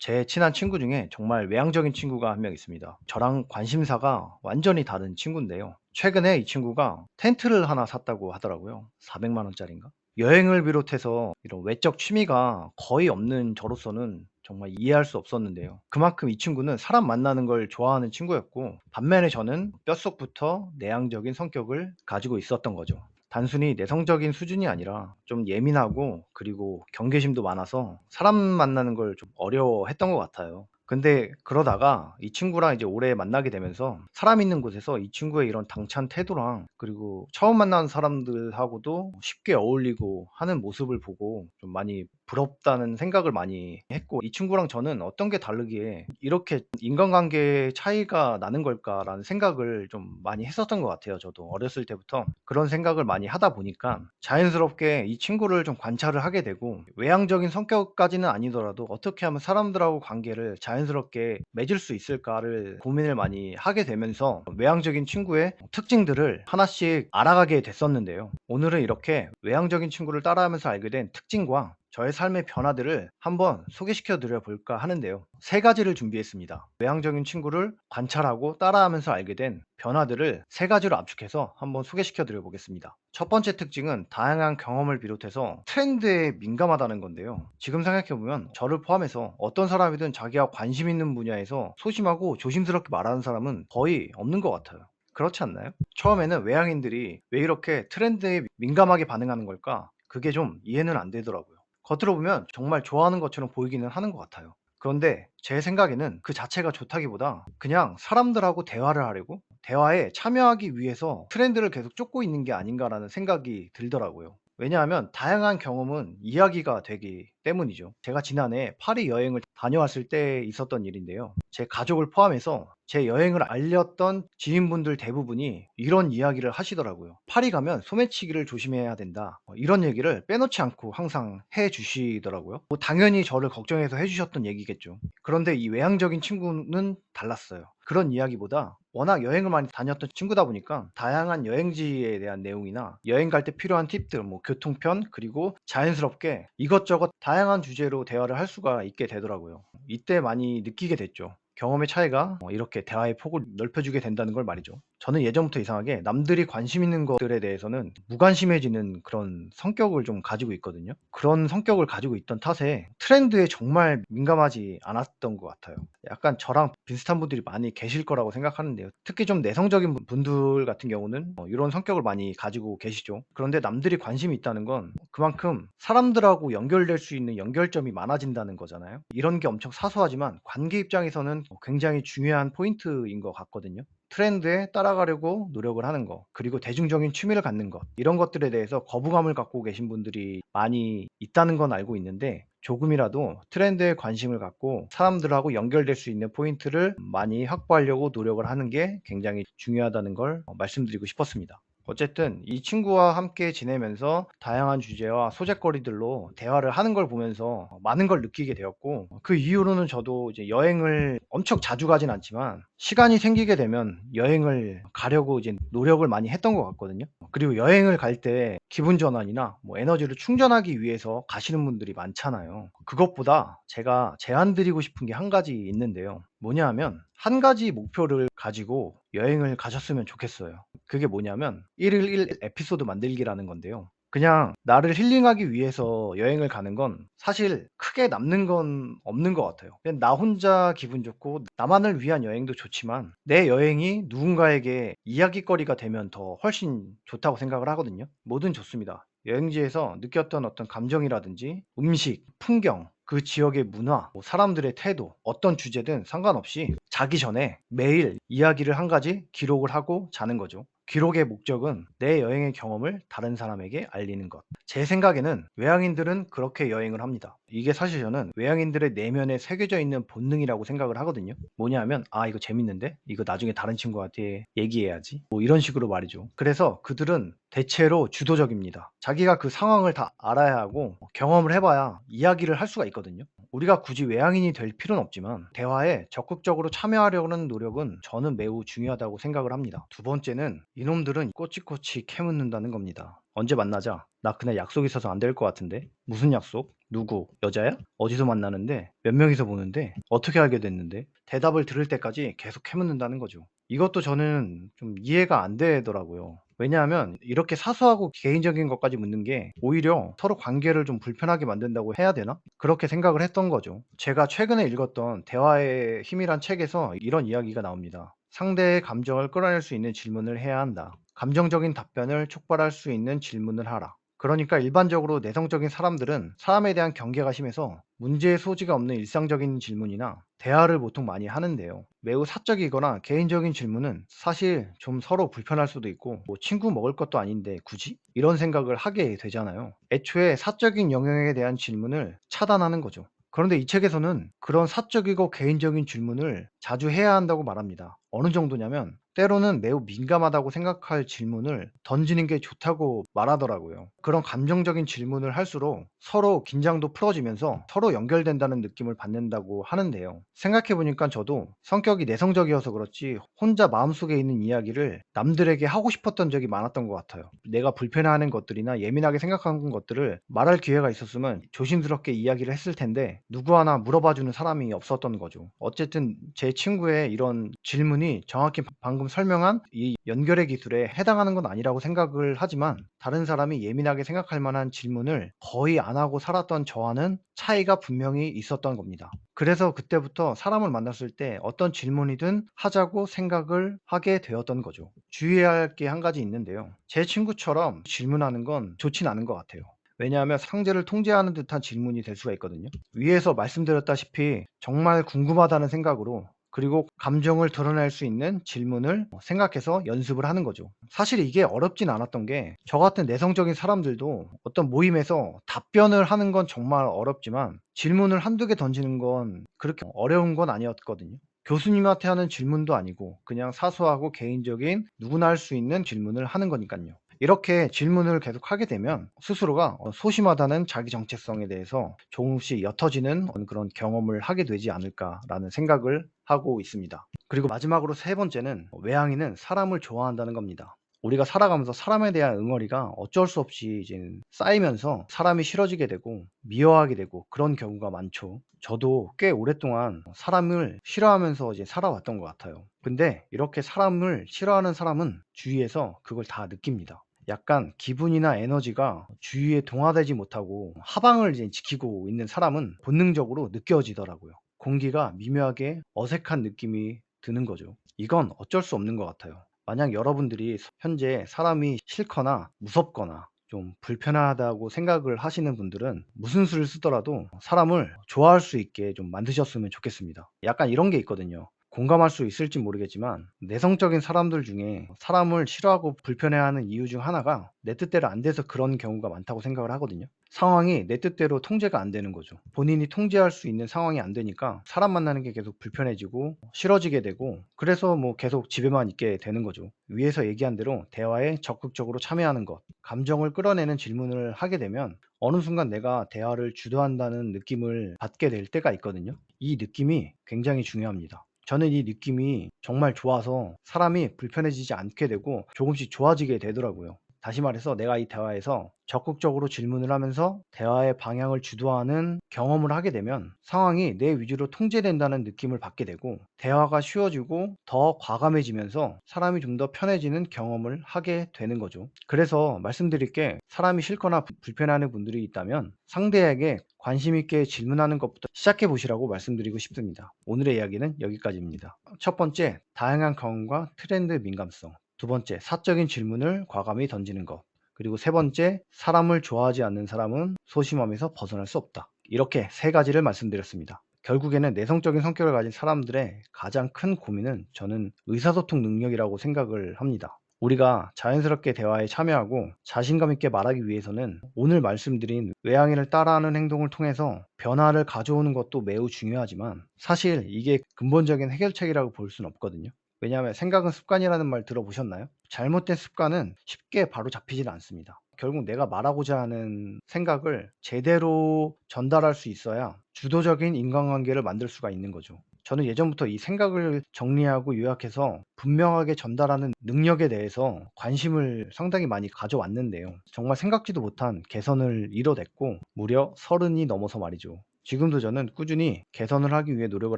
제 친한 친구 중에 정말 외향적인 친구가 한 명 있습니다. 저랑 관심사가 완전히 다른 친구인데요. 최근에 이 친구가 텐트를 하나 샀다고 하더라고요. 400만 원짜리인가? 여행을 비롯해서 이런 외적 취미가 거의 없는 저로서는 정말 이해할 수 없었는데요. 그만큼 이 친구는 사람 만나는 걸 좋아하는 친구였고, 반면에 저는 뼛속부터 내향적인 성격을 가지고 있었던 거죠. 단순히 내성적인 수준이 아니라 좀 예민하고, 그리고 경계심도 많아서 사람 만나는 걸 좀 어려워했던 것 같아요. 근데 그러다가 이 친구랑 이제 오래 만나게 되면서 사람 있는 곳에서 이 친구의 이런 당찬 태도랑, 그리고 처음 만나는 사람들하고도 쉽게 어울리고 하는 모습을 보고 좀 많이 부럽다는 생각을 많이 했고, 이 친구랑 저는 어떤 게 다르기에 이렇게 인간관계의 차이가 나는 걸까라는 생각을 좀 많이 했었던 것 같아요. 저도 어렸을 때부터 그런 생각을 많이 하다 보니까 자연스럽게 이 친구를 좀 관찰을 하게 되고, 외향적인 성격까지는 아니더라도 어떻게 하면 사람들하고 관계를 자연스럽게 맺을 수 있을까를 고민을 많이 하게 되면서 외향적인 친구의 특징들을 하나씩 알아가게 됐었는데요. 오늘은 이렇게 외향적인 친구를 따라하면서 알게 된 특징과 저의 삶의 변화들을 한번 소개시켜 드려 볼까 하는데요. 세 가지를 준비했습니다. 외향적인 친구를 관찰하고 따라하면서 알게 된 변화들을 세 가지로 압축해서 한번 소개시켜 드려 보겠습니다. 첫 번째 특징은 다양한 경험을 비롯해서 트렌드에 민감하다는 건데요. 지금 생각해 보면 저를 포함해서 어떤 사람이든 자기가 관심 있는 분야에서 소심하고 조심스럽게 말하는 사람은 거의 없는 것 같아요. 그렇지 않나요? 처음에는 외향인들이 왜 이렇게 트렌드에 민감하게 반응하는 걸까? 그게 좀 이해는 안 되더라고요. 겉으로 보면 정말 좋아하는 것처럼 보이기는 하는 것 같아요. 그런데 제 생각에는 그 자체가 좋다기보다 그냥 사람들하고 대화를 하려고, 대화에 참여하기 위해서 트렌드를 계속 쫓고 있는 게 아닌가라는 생각이 들더라고요. 왜냐하면 다양한 경험은 이야기가 되기 때문이죠. 제가 지난해 파리 여행을 다녀왔을 때 있었던 일인데요. 제 가족을 포함해서 제 여행을 알렸던 지인분들 대부분이 이런 이야기를 하시더라고요. "파리 가면 소매치기를 조심해야 된다." 이런 얘기를 빼놓지 않고 항상 해 주시더라고요. 뭐 당연히 저를 걱정해서 해 주셨던 얘기겠죠. 그런데 이 외향적인 친구는 달랐어요. 그런 이야기보다 워낙 여행을 많이 다녔던 친구다 보니까 다양한 여행지에 대한 내용이나 여행 갈 때 필요한 팁들, 뭐 교통편, 그리고 자연스럽게 이것저것 다양한 주제로 대화를 할 수가 있게 되더라고요. 이때 많이 느끼게 됐죠. 경험의 차이가 이렇게 대화의 폭을 넓혀주게 된다는 걸 말이죠. 저는 예전부터 이상하게 남들이 관심 있는 것들에 대해서는 무관심해지는 그런 성격을 좀 가지고 있거든요. 그런 성격을 가지고 있던 탓에 트렌드에 정말 민감하지 않았던 것 같아요. 약간 저랑 비슷한 분들이 많이 계실 거라고 생각하는데요. 특히 좀 내성적인 분들 같은 경우는 이런 성격을 많이 가지고 계시죠. 그런데 남들이 관심이 있다는 건 그만큼 사람들하고 연결될 수 있는 연결점이 많아진다는 거잖아요. 이런 게 엄청 사소하지만 관계 입장에서는 굉장히 중요한 포인트인 것 같거든요. 트렌드에 따라가려고 노력을 하는 거, 그리고 대중적인 취미를 갖는 것, 이런 것들에 대해서 거부감을 갖고 계신 분들이 많이 있다는 건 알고 있는데, 조금이라도 트렌드에 관심을 갖고 사람들하고 연결될 수 있는 포인트를 많이 확보하려고 노력을 하는 게 굉장히 중요하다는 걸 말씀드리고 싶었습니다. 어쨌든 이 친구와 함께 지내면서 다양한 주제와 소재거리들로 대화를 하는 걸 보면서 많은 걸 느끼게 되었고, 그 이후로는 저도 이제 여행을 엄청 자주 가진 않지만 시간이 생기게 되면 여행을 가려고 이제 노력을 많이 했던 것 같거든요. 그리고 여행을 갈 때 기분 전환이나 뭐 에너지를 충전하기 위해서 가시는 분들이 많잖아요. 그것보다 제가 제안 드리고 싶은 게 한 가지 있는데요. 뭐냐 하면 한 가지 목표를 가지고 여행을 가셨으면 좋겠어요. 그게 뭐냐면 1일 1 에피소드 만들기라는 건데요. 그냥 나를 힐링하기 위해서 여행을 가는 건 사실 크게 남는 건 없는 것 같아요. 그냥 나 혼자 기분 좋고 나만을 위한 여행도 좋지만 내 여행이 누군가에게 이야깃거리가 되면 더 훨씬 좋다고 생각을 하거든요. 뭐든 좋습니다. 여행지에서 느꼈던 어떤 감정이라든지 음식, 풍경, 그 지역의 문화, 뭐 사람들의 태도, 어떤 주제든 상관없이 자기 전에 매일 이야기를 한 가지 기록을 하고 자는 거죠. 기록의 목적은 내 여행의 경험을 다른 사람에게 알리는 것. 제 생각에는 외향인들은 그렇게 여행을 합니다. 이게 사실 저는 외향인들의 내면에 새겨져 있는 본능이라고 생각을 하거든요. 뭐냐 하면, 아, 이거 재밌는데? 이거 나중에 다른 친구한테 얘기해야지. 뭐 이런 식으로 말이죠. 그래서 그들은 대체로 주도적입니다. 자기가 그 상황을 다 알아야 하고 경험을 해봐야 이야기를 할 수가 있거든요. 우리가 굳이 외향인이 될 필요는 없지만 대화에 적극적으로 참여하려는 노력은 저는 매우 중요하다고 생각을 합니다. 두 번째는 이놈들은 꼬치꼬치 캐묻는다는 겁니다. 언제 만나자? 나 그날 약속 있어서 안 될 것 같은데? 무슨 약속? 누구? 여자야? 어디서 만나는데? 몇 명이서 보는데? 어떻게 알게 됐는데? 대답을 들을 때까지 계속 캐묻는다는 거죠. 이것도 저는 좀 이해가 안 되더라고요. 왜냐하면 이렇게 사소하고 개인적인 것까지 묻는 게 오히려 서로 관계를 좀 불편하게 만든다고 해야 되나? 그렇게 생각을 했던 거죠. 제가 최근에 읽었던 대화의 힘이란 책에서 이런 이야기가 나옵니다. 상대의 감정을 끌어낼 수 있는 질문을 해야 한다. 감정적인 답변을 촉발할 수 있는 질문을 하라. 그러니까 일반적으로 내성적인 사람들은 사람에 대한 경계가 심해서 문제의 소지가 없는 일상적인 질문이나 대화를 보통 많이 하는데요. 매우 사적이거나 개인적인 질문은 사실 좀 서로 불편할 수도 있고 뭐 친구 먹을 것도 아닌데 굳이? 이런 생각을 하게 되잖아요. 애초에 사적인 영역에 대한 질문을 차단하는 거죠. 그런데 이 책에서는 그런 사적이고 개인적인 질문을 자주 해야 한다고 말합니다. 어느 정도냐면 때로는 매우 민감하다고 생각할 질문을 던지는 게 좋다고 말하더라고요. 그런 감정적인 질문을 할수록 서로 긴장도 풀어지면서 서로 연결된다는 느낌을 받는다고 하는데요. 생각해 보니까 저도 성격이 내성적이어서 그렇지 혼자 마음속에 있는 이야기를 남들에게 하고 싶었던 적이 많았던 것 같아요. 내가 불편해하는 것들이나 예민하게 생각하는 것들을 말할 기회가 있었으면 조심스럽게 이야기를 했을 텐데 누구 하나 물어봐주는 사람이 없었던 거죠. 어쨌든 제 친구의 이런 질문이 정확히 방금 설명한 이 연결의 기술에 해당하는 건 아니라고 생각을 하지만 다른 사람이 예민하게 생각할 만한 질문을 거의 안 하고 살았던 저와는 차이가 분명히 있었던 겁니다. 그래서 그때부터 사람을 만났을 때 어떤 질문이든 하자고 생각을 하게 되었던 거죠. 주의해야 할 게 한 가지 있는데요. 제 친구처럼 질문하는 건 좋진 않은 것 같아요. 왜냐하면 상대를 통제하는 듯한 질문이 될 수가 있거든요. 위에서 말씀드렸다시피 정말 궁금하다는 생각으로 그리고 감정을 드러낼 수 있는 질문을 생각해서 연습을 하는 거죠. 사실 이게 어렵진 않았던 게 저 같은 내성적인 사람들도 어떤 모임에서 답변을 하는 건 정말 어렵지만 질문을 한두 개 던지는 건 그렇게 어려운 건 아니었거든요. 교수님한테 하는 질문도 아니고 그냥 사소하고 개인적인 누구나 할 수 있는 질문을 하는 거니까요. 이렇게 질문을 계속 하게 되면 스스로가 소심하다는 자기 정체성에 대해서 조금씩 옅어지는 그런 경험을 하게 되지 않을까라는 생각을 하고 있습니다. 그리고 마지막으로 세 번째는 외향인은 사람을 좋아한다는 겁니다. 우리가 살아가면서 사람에 대한 응어리가 어쩔 수 없이 이제 쌓이면서 사람이 싫어지게 되고 미워하게 되고 그런 경우가 많죠. 저도 꽤 오랫동안 사람을 싫어하면서 이제 살아왔던 것 같아요. 근데 이렇게 사람을 싫어하는 사람은 주위에서 그걸 다 느낍니다. 약간 기분이나 에너지가 주위에 동화되지 못하고 하방을 이제 지키고 있는 사람은 본능적으로 느껴지더라고요. 공기가 미묘하게 어색한 느낌이 드는 거죠. 이건 어쩔 수 없는 것 같아요. 만약 여러분들이 현재 사람이 싫거나 무섭거나 좀 불편하다고 생각을 하시는 분들은 무슨 수를 쓰더라도 사람을 좋아할 수 있게 좀 만드셨으면 좋겠습니다. 약간 이런 게 있거든요. 공감할 수 있을지 모르겠지만 내성적인 사람들 중에 사람을 싫어하고 불편해하는 이유 중 하나가 내 뜻대로 안 돼서 그런 경우가 많다고 생각을 하거든요. 상황이 내 뜻대로 통제가 안 되는 거죠. 본인이 통제할 수 있는 상황이 안 되니까 사람 만나는 게 계속 불편해지고 싫어지게 되고 그래서 뭐 계속 집에만 있게 되는 거죠. 위에서 얘기한 대로 대화에 적극적으로 참여하는 것, 감정을 끌어내는 질문을 하게 되면 어느 순간 내가 대화를 주도한다는 느낌을 받게 될 때가 있거든요. 이 느낌이 굉장히 중요합니다. 저는 이 느낌이 정말 좋아서 사람이 불편해지지 않게 되고 조금씩 좋아지게 되더라고요. 다시 말해서 내가 이 대화에서 적극적으로 질문을 하면서 대화의 방향을 주도하는 경험을 하게 되면 상황이 내 위주로 통제된다는 느낌을 받게 되고 대화가 쉬워지고 더 과감해지면서 사람이 좀 더 편해지는 경험을 하게 되는 거죠. 그래서 말씀드릴 게 사람이 싫거나 불편해하는 분들이 있다면 상대에게 관심 있게 질문하는 것부터 시작해 보시라고 말씀드리고 싶습니다. 오늘의 이야기는 여기까지입니다. 첫 번째, 다양한 경험과 트렌드 민감성. 두 번째, 사적인 질문을 과감히 던지는 것. 그리고 세 번째, 사람을 좋아하지 않는 사람은 소심함에서 벗어날 수 없다. 이렇게 세 가지를 말씀드렸습니다. 결국에는 내성적인 성격을 가진 사람들의 가장 큰 고민은 저는 의사소통 능력이라고 생각을 합니다. 우리가 자연스럽게 대화에 참여하고 자신감 있게 말하기 위해서는 오늘 말씀드린 외향인을 따라하는 행동을 통해서 변화를 가져오는 것도 매우 중요하지만 사실 이게 근본적인 해결책이라고 볼 수는 없거든요. 왜냐하면 생각은 습관이라는 말 들어보셨나요? 잘못된 습관은 쉽게 바로 잡히질 않습니다. 결국 내가 말하고자 하는 생각을 제대로 전달할 수 있어야 주도적인 인간관계를 만들 수가 있는 거죠. 저는 예전부터 이 생각을 정리하고 요약해서 분명하게 전달하는 능력에 대해서 관심을 상당히 많이 가져왔는데요. 정말 생각지도 못한 개선을 이뤄냈고 무려 30이 넘어서 말이죠. 지금도 저는 꾸준히 개선을 하기 위해 노력을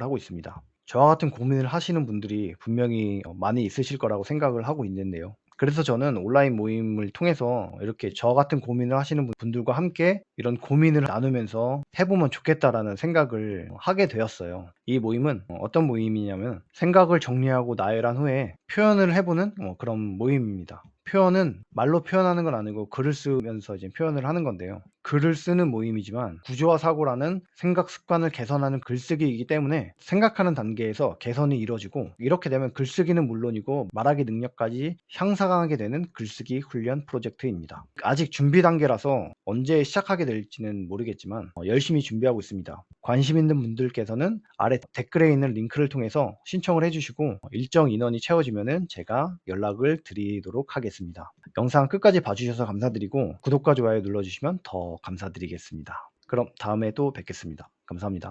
하고 있습니다. 저와 같은 고민을 하시는 분들이 분명히 많이 있으실 거라고 생각을 하고 있는데요. 그래서 저는 온라인 모임을 통해서 이렇게 저 같은 고민을 하시는 분들과 함께 이런 고민을 나누면서 해보면 좋겠다라는 생각을 하게 되었어요. 이 모임은 어떤 모임이냐면 생각을 정리하고 나열한 후에 표현을 해보는 그런 모임입니다. 표현은 말로 표현하는 건 아니고 글을 쓰면서 이제 표현을 하는 건데요. 글을 쓰는 모임이지만 구조화 사고라는 생각 습관을 개선하는 글쓰기이기 때문에 생각하는 단계에서 개선이 이루어지고 이렇게 되면 글쓰기는 물론이고 말하기 능력까지 향상하게 되는 글쓰기 훈련 프로젝트입니다. 아직 준비 단계라서 언제 시작하게 될지는 모르겠지만 열심히 준비하고 있습니다. 관심 있는 분들께서는 아래 댓글에 있는 링크를 통해서 신청을 해주시고 일정 인원이 채워지면은 제가 연락을 드리도록 하겠습니다. 영상 끝까지 봐주셔서 감사드리고 구독과 좋아요 눌러주시면 더 감사드리겠습니다. 그럼 다음에 또 뵙겠습니다. 감사합니다.